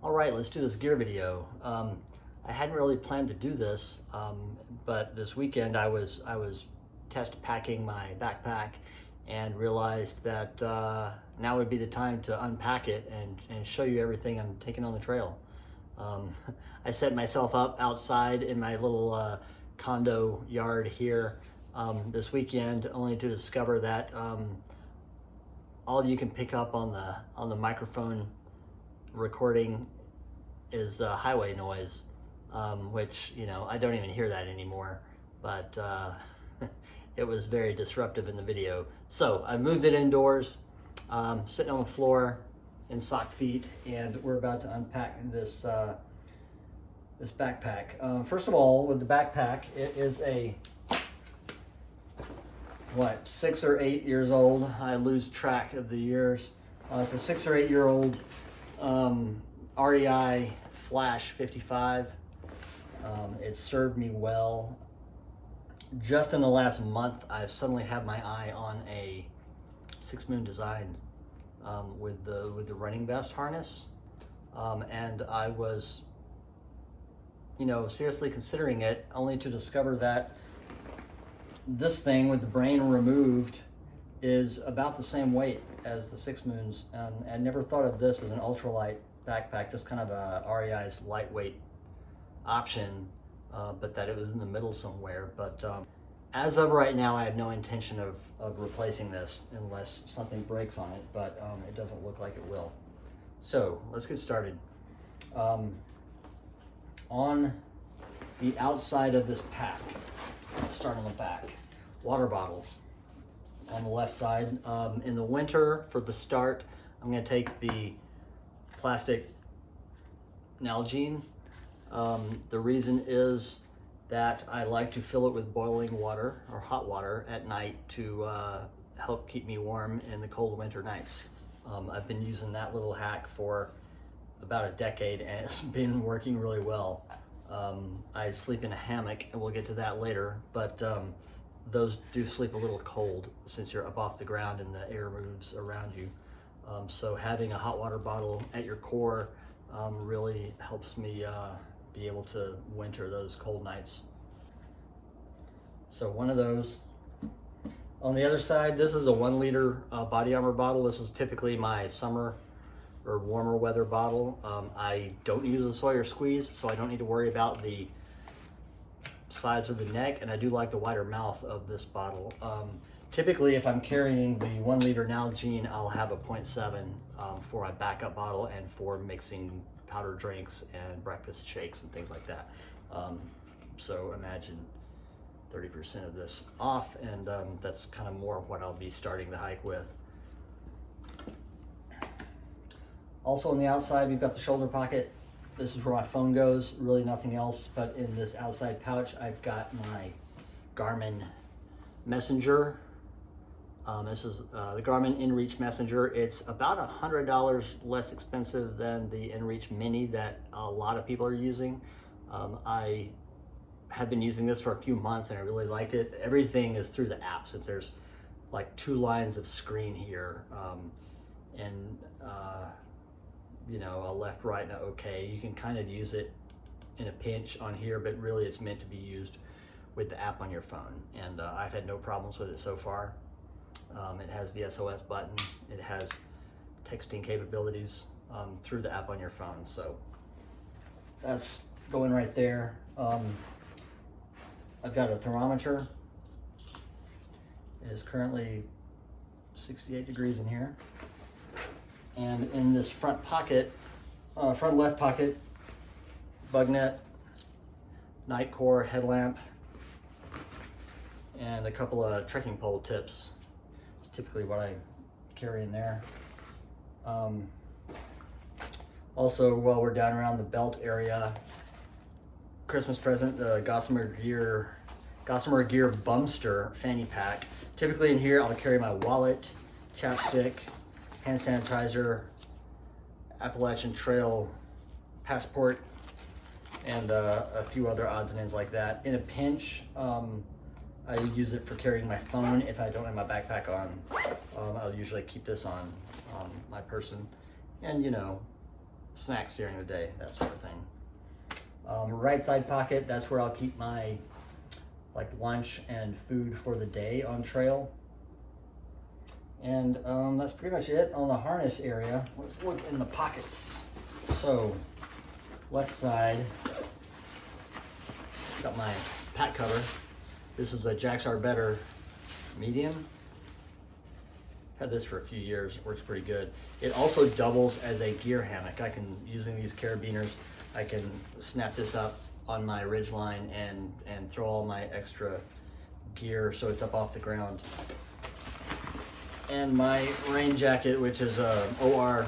All right, let's do this gear video. I hadn't really planned to do this, but this weekend I was test packing my backpack and realized that now would be the time to unpack it and show you everything I'm taking on the trail. I set myself up outside in my little condo yard here this weekend, only to discover that all you can pick up on the microphone recording is highway noise, which, you know, I don't even hear that anymore, but it was very disruptive in the video. So I moved it indoors, sitting on the floor in sock feet, and we're about to unpack this this backpack. First of all, with the backpack, it is a 6 or 8 years old. I lose track of the years. It's a 6 or 8 year old REI Flash 55. It served me well. Just in the last month, I've suddenly had my eye on a Six Moon design with the running vest harness, and I was, you know, seriously considering it, only to discover that this thing with the brain removed is about the same weight as the Six Moons. I never thought of this as an ultralight backpack, just kind of a REI's lightweight option, but that it was in the middle somewhere. But as of right now, I have no intention of replacing this unless something breaks on it, but it doesn't look like it will. So let's get started. On the outside of this pack, let's start on the back. Water bottle on the left side. In the winter, for the start, I'm going to take the plastic Nalgene. The reason is that I like to fill it with boiling water or hot water at night to help keep me warm in the cold winter nights. I've been using that little hack for about a decade, and it's been working really well. I sleep in a hammock, and we'll get to that later, but those do sleep a little cold since you're up off the ground and the air moves around you. So having a hot water bottle at your core really helps me be able to winter those cold nights. So one of those. On the other side, this is a 1 liter body armor bottle. This is typically my summer or warmer weather bottle. I don't use a Sawyer squeeze, so I don't need to worry about the sides of the neck, and I do like the wider mouth of this bottle. Typically, if I'm carrying the 1 liter Nalgene, I'll have a 0.7 for my backup bottle and for mixing powdered drinks and breakfast shakes and things like that. So imagine 30% of this off, and that's kind of more what I'll be starting the hike with. Also on the outside, we've got the shoulder pocket. This is where my phone goes, really nothing else, but in this outside pouch, I've got my Garmin Messenger. This is the Garmin InReach Messenger. It's about $100 less expensive than the InReach Mini that a lot of people are using. I have been using this for a few months and I really like it. Everything is through the app, since there's like 2 lines of screen here, and you know, a left, right, and a OK. You can kind of use it in a pinch on here, but really it's meant to be used with the app on your phone. And I've had no problems with it so far. It has the SOS button. It has texting capabilities through the app on your phone. So that's going right there. I've got a thermometer. It is currently 68 degrees in here. And in this front pocket, front left pocket, bug net, night core, headlamp, and a couple of trekking pole tips. It's typically what I carry in there. Also, while we're down around the belt area, Christmas present, the Gossamer Gear Bumster fanny pack. Typically in here, I'll carry my wallet, chapstick, hand sanitizer, Appalachian Trail passport, and a few other odds and ends like that. In a pinch, I use it for carrying my phone. If I don't have my backpack on, I'll usually keep this on my person. And, you know, snacks during the day, that sort of thing. Right side pocket, that's where I'll keep my like lunch and food for the day on trail. And that's pretty much it on the harness area. Let's look in the pockets. So, left side, got my pack cover. This is a Jaxar Better medium. Had this for a few years, it works pretty good. It also doubles as a gear hammock. I can, using these carabiners, I can snap this up on my ridgeline and throw all my extra gear so it's up off the ground. And my rain jacket, which is a OR,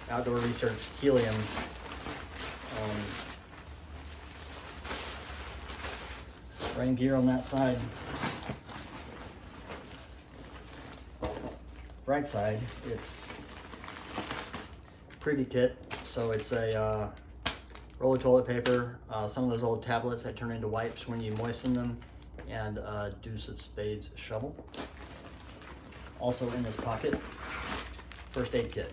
Outdoor Research Helium. Rain gear on that side. Right side, it's pretty kit. So it's a roll of toilet paper, some of those old tablets that turn into wipes when you moisten them, and a deuce of spades shovel. Also in this pocket, first aid kit.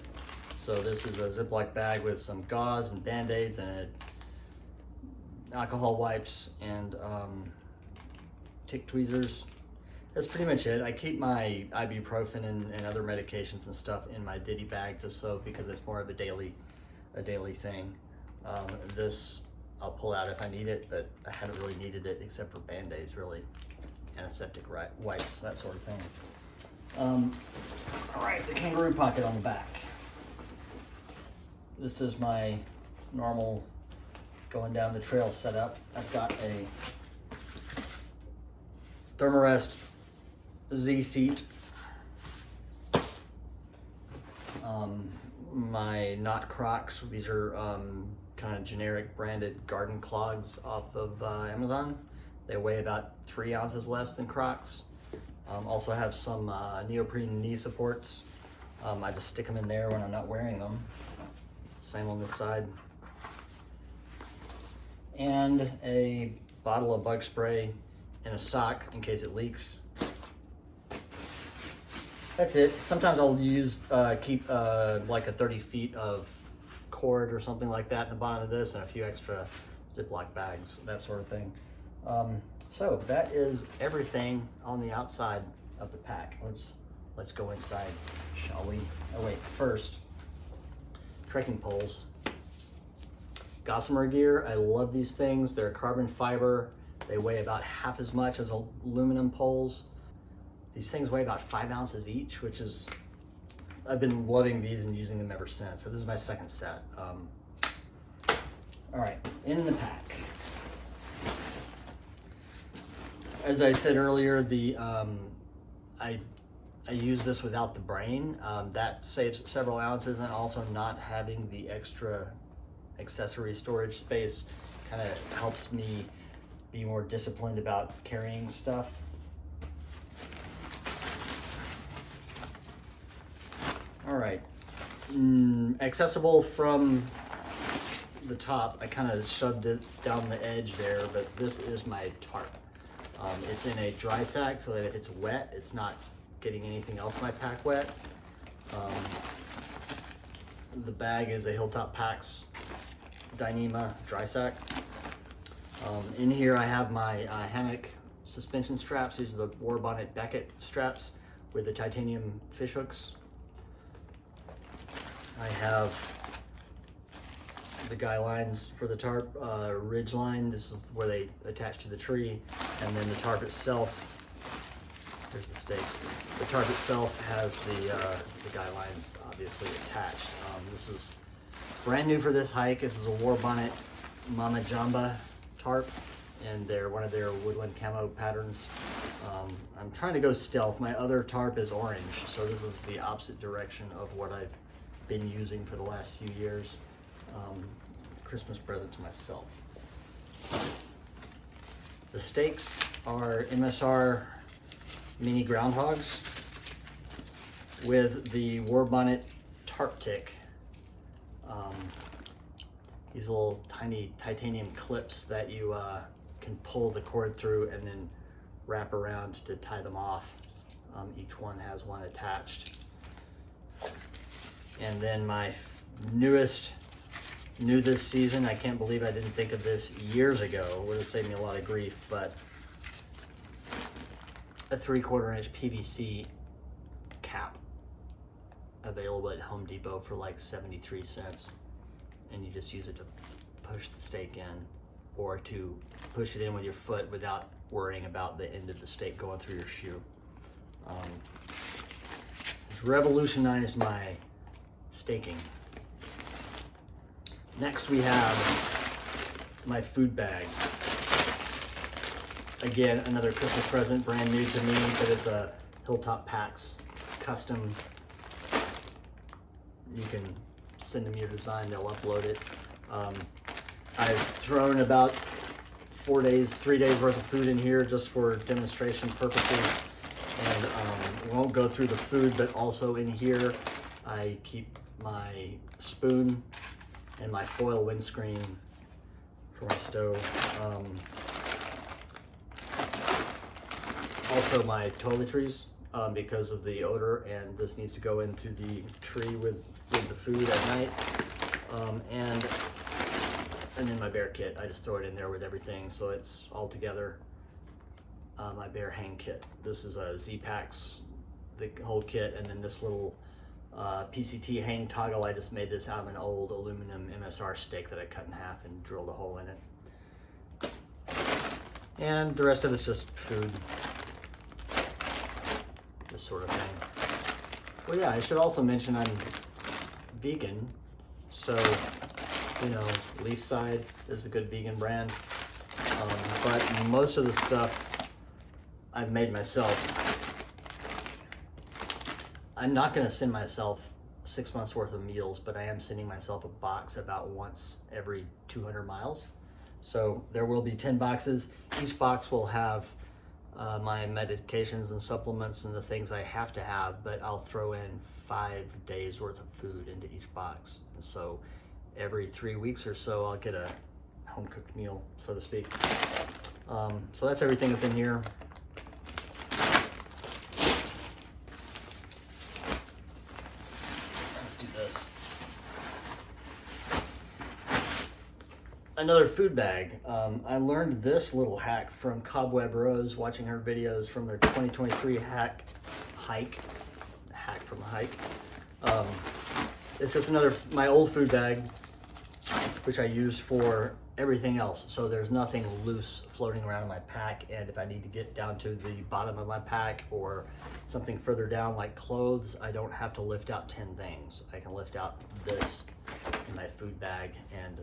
So this is a Ziploc bag with some gauze and Band-Aids and alcohol wipes and tick tweezers. That's pretty much it. I keep my ibuprofen and other medications and stuff in my ditty bag just so, because it's more of a daily thing. This I'll pull out if I need it, but I haven't really needed it except for Band-Aids, really. Antiseptic wipes, that sort of thing. All right, the kangaroo pocket on the back. This is my normal going down the trail setup. I've got a Thermarest Z seat. My Knot Crocs. These are kind of generic branded garden clogs off of Amazon. They weigh about 3 ounces less than Crocs. Also have some neoprene knee supports. I just stick them in there when I'm not wearing them. Same on this side. And a bottle of bug spray and a sock in case it leaks. That's it. Sometimes I'll keep like a 30 feet of cord or something like that in the bottom of this, and a few extra Ziploc bags, that sort of thing. So that is everything on the outside of the pack. Let's go inside, shall we? Oh wait, first, trekking poles. Gossamer gear, I love these things. They're carbon fiber. They weigh about half as much as aluminum poles. These things weigh about 5 ounces each, which is, I've been loving these and using them ever since. So this is my second set. All right, in the pack. As I said earlier, I use this without the brain. That saves several ounces, and also not having the extra accessory storage space kind of helps me be more disciplined about carrying stuff. All right, accessible from the top. I kind of shoved it down the edge there, but this is my tarp. It's in a dry sack so that if it's wet, it's not getting anything else in my pack wet. The bag is a Hilltop Packs Dyneema dry sack. In here I have my Hammock suspension straps. These are the War Bonnet Beckett straps with the titanium fish hooks. I have the guy lines for the tarp, ridge line. This is where they attach to the tree, and then the tarp itself. There's the stakes. The tarp itself has the guy lines obviously attached. This is brand new for this hike. This is a War Bonnet Mama Jamba tarp, and they're one of their woodland camo patterns. I'm trying to go stealth. My other tarp is orange, so this is the opposite direction of what I've been using for the last few years. Christmas present to myself. The stakes are MSR mini groundhogs with the War Bonnet tarp tick. These little tiny titanium clips that you can pull the cord through and then wrap around to tie them off. Each one has one attached. And then my newest new this season. I can't believe I didn't think of this years ago. It would have saved me a lot of grief, but a 3/4 inch PVC cap available at Home Depot for like 73 cents. And you just use it to push the steak in, or to push it in with your foot without worrying about the end of the steak going through your shoe. It's revolutionized my staking. Next we have my food bag. Again, another Christmas present, brand new to me, but it's a Hilltop Packs custom. You can send them your design, they'll upload it. I've thrown about 3 days worth of food in here just for demonstration purposes, and won't go through the food, but also in here I keep my spoon and my foil windscreen for my stove. Also my toiletries, because of the odor, and this needs to go into the tree with the food at night. And then my bear kit, I just throw it in there with everything, so it's all together. My bear hang kit. This is a Z-Packs, the whole kit, and then this little PCT hang toggle. I just made this out of an old aluminum MSR stick that I cut in half and drilled a hole in it. And the rest of it's just food, this sort of thing. Well, yeah, I should also mention I'm vegan, so you know, Leafside is a good vegan brand, but most of the stuff I've made myself. I'm not going to send myself 6 months worth of meals, but I am sending myself a box about once every 200 miles. So there will be 10 boxes. Each box will have my medications and supplements and the things I have to have, but I'll throw in 5 days worth of food into each box. And so every 3 weeks or so, I'll get a home cooked meal, so to speak. So that's everything that's in here. Let's do this. Another food bag. I learned this little hack from Cobweb Rose, watching her videos from their 2023 hack from a hike. It's just my old food bag, which I use for everything else. So there's nothing loose floating around in my pack, and if I need to get down to the bottom of my pack or something further down like clothes, I don't have to lift out 10 things. I can lift out this in my food bag, and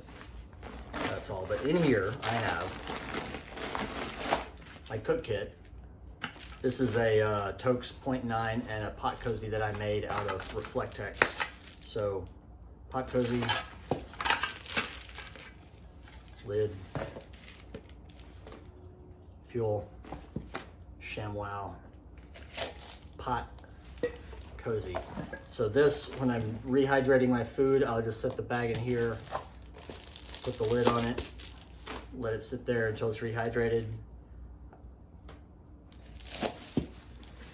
that's all. But in here I have my cook kit. This is a Toaks 0.9 and a pot cozy that I made out of Reflectex. So pot cozy, lid, fuel, ShamWow, pot, cozy. So this, when I'm rehydrating my food, I'll just set the bag in here, put the lid on it, let it sit there until it's rehydrated.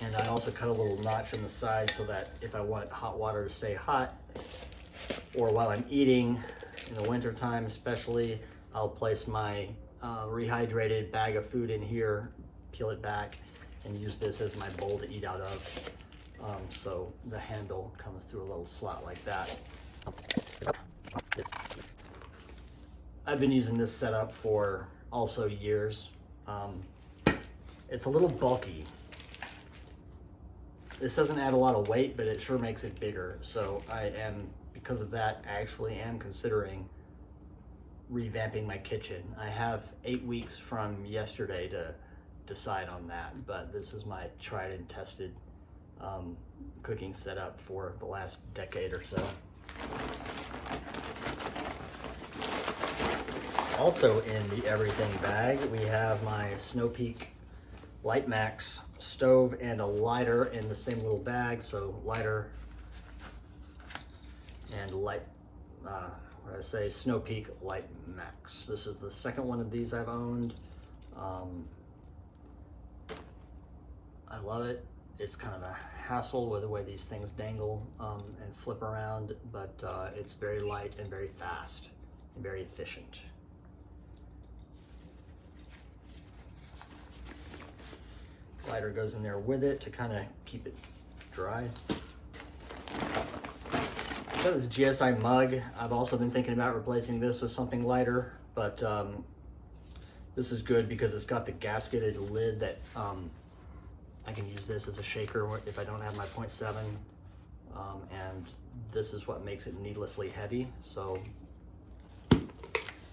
And I also cut a little notch in the side so that if I want hot water to stay hot, or while I'm eating in the winter time especially, I'll place my rehydrated bag of food in here, peel it back, and use this as my bowl to eat out of. So the handle comes through a little slot like that. I've been using this setup for also years. It's a little bulky. This doesn't add a lot of weight, but it sure makes it bigger. So because of that, I actually am considering revamping my kitchen. I have 8 weeks from yesterday to decide on that, but this is my tried and tested cooking setup for the last decade or so. Also in the everything bag, we have my Snow Peak Light Max stove and a lighter in the same little bag. So lighter and light, what did I say? Snow Peak Light Max. This is the second one of these I've owned. I love it. It's kind of a hassle with the way these things dangle and flip around, but it's very light and very fast. and very efficient. Lighter goes in there with it to kind of keep it dry. I've got this GSI mug. I've also been thinking about replacing this with something lighter, but this is good because it's got the gasketed lid that I can use this as a shaker if I don't have my 0.7, and this is what makes it needlessly heavy. So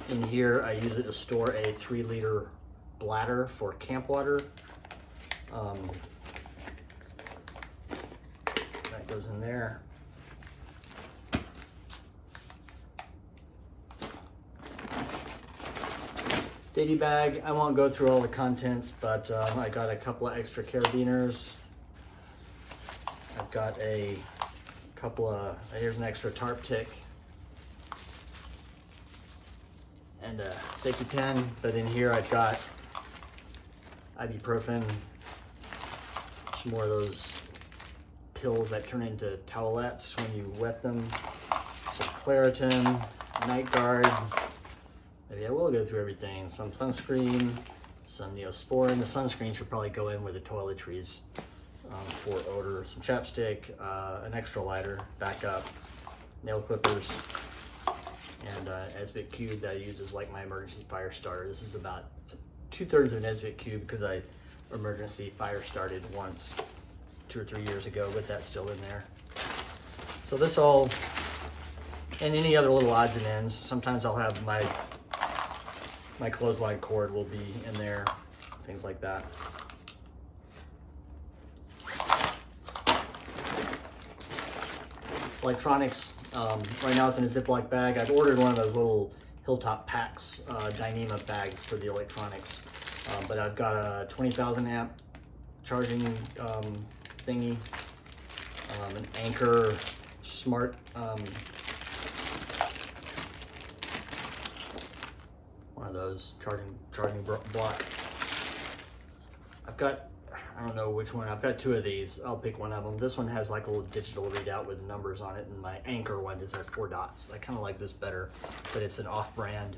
in here I use it to store a 3-liter bladder for camp water. That goes in there. Ditty bag, I won't go through all the contents, but I got a couple of extra carabiners. I've got a couple of, here's an extra tarp tick and a safety pin, but in here I've got ibuprofen, some more of those pills that turn into towelettes when you wet them, some Claritin, night guard. Maybe I will go through everything. Some sunscreen, some Neosporin. The sunscreen should probably go in with the toiletries for odor. Some chapstick, an extra lighter, backup, nail clippers, and Esbit cube that I use as like my emergency fire starter. This is about 2/3 of an Esbit cube because I emergency fire started once 2 or 3 years ago, but that's still in there. So this all, and any other little odds and ends. Sometimes I'll have my clothesline cord will be in there, things like that. Electronics, right now it's in a Ziploc bag. I've ordered one of those little Hilltop Packs Dyneema bags for the electronics, but I've got a 20,000 amp charging thingy, an Anchor Smart one of those charging block. I've got, I don't know which one, I've got 2 of these. I'll pick one of them. This one has like a little digital readout with numbers on it, and my Anchor one just has 4 dots. I kind of like this better, but it's an off-brand.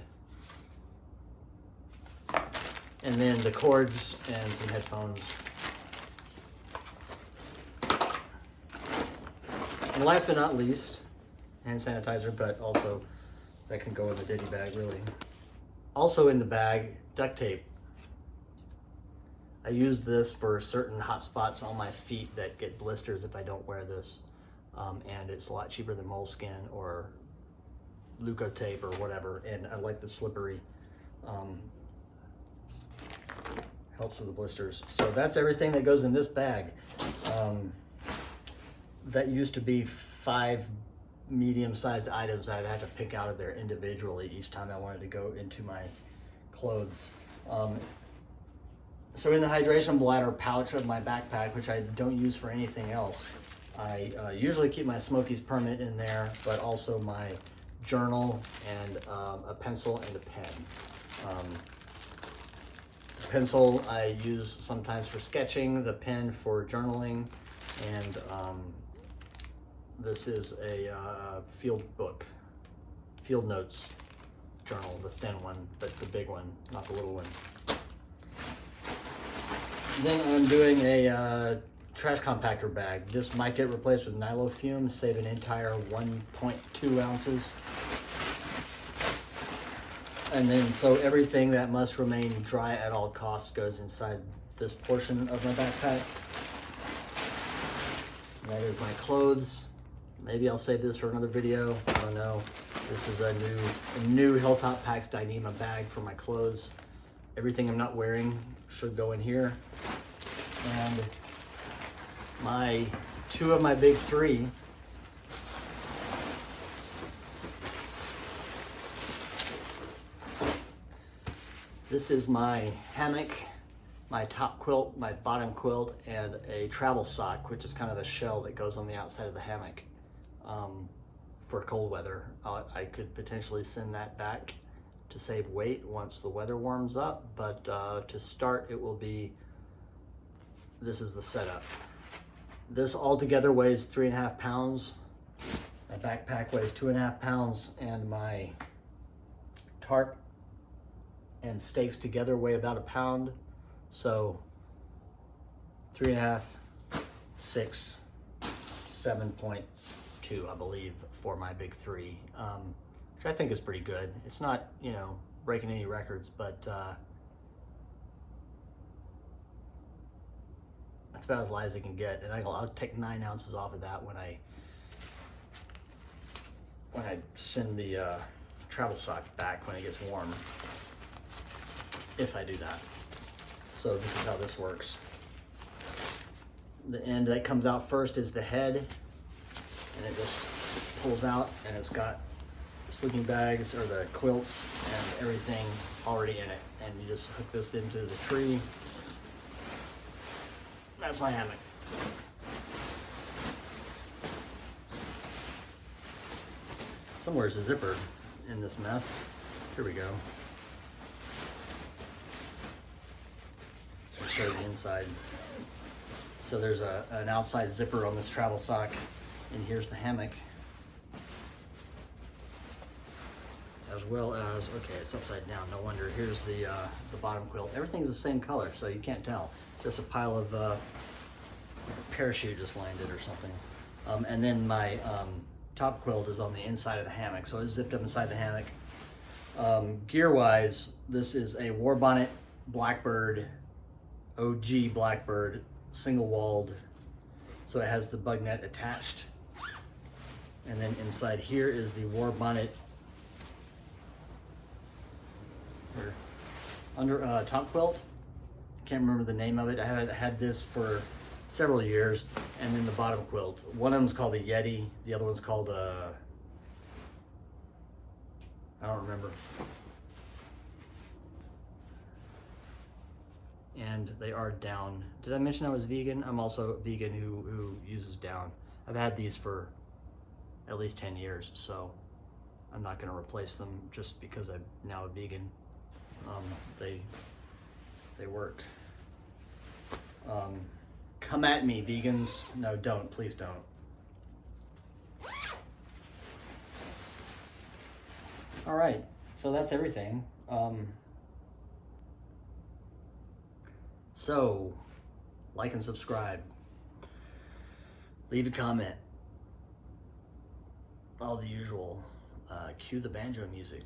And then the cords and some headphones. And last but not least, hand sanitizer, but also that can go in the ditty bag really. Also in the bag, duct tape. I use this for certain hot spots on my feet that get blisters if I don't wear this. And it's a lot cheaper than moleskin or Leukotape or whatever. And I like the slippery, helps with the blisters. So that's everything that goes in this bag. That used to be 5 medium-sized items I'd have to pick out of there individually each time I wanted to go into my clothes. So in the hydration bladder pouch of my backpack, which I don't use for anything else, I usually keep my Smokies permit in there, but also my journal and a pencil and a pen. The pencil I use sometimes for sketching, the pen for journaling, and this is a field notes journal, the thin one, but the big one, not the little one. Then I'm doing a trash compactor bag. This might get replaced with Nilo Fume, save an entire 1.2 ounces. And then so everything that must remain dry at all costs goes inside this portion of my backpack. And that is my clothes. Maybe I'll save this for another video. I don't know. This is a new Hilltop Packs Dyneema bag for my clothes. Everything I'm not wearing should go in here. And my 2 of my big 3. This is my hammock, my top quilt, my bottom quilt, and a travel sock, which is kind of a shell that goes on the outside of the hammock. For cold weather. I could potentially send that back to save weight once the weather warms up, but to start it will be, this is the setup. This altogether weighs 3.5 pounds. My backpack weighs 2.5 pounds, and my tarp and stakes together weigh about a pound. So 3.5, 6, 7.2, I believe, for my big three, which I think is pretty good. It's not, you know, breaking any records, but that's about as light as it can get. And I'll take 9 ounces off of that when I send the travel sock back when it gets warm, if I do that. So this is how this works. The end that comes out first is the head, and it just pulls out, and it's got the sleeping bags or the quilts and everything already in it. And you just hook this into the tree. That's my hammock. Somewhere's a zipper in this mess. Here we go. So it shows the inside. So there's an outside zipper on this travel sock, and here's the hammock. As well as, okay, it's upside down, no wonder. Here's the bottom quilt. Everything's the same color, so you can't tell. It's just a pile of, like a parachute just landed or something. And then my top quilt is on the inside of the hammock, so it's zipped up inside the hammock. Gear-wise, this is a War Bonnet Blackbird, OG Blackbird, single-walled, so it has the bug net attached. And then inside here is the War Bonnet under top quilt. Can't remember the name of it. I have had this for several years. And then the bottom quilt. One of them's called a Yeti. The other one's called a, I don't remember. And they are down. Did I mention I was vegan? I'm also a vegan who uses down. I've had these for at least 10 years, so I'm not going to replace them just because I'm now a vegan. They work. Come at me, vegans. No, don't. Please don't. All right, so that's everything. So, like and subscribe. Leave a comment. All the usual. Cue the banjo music.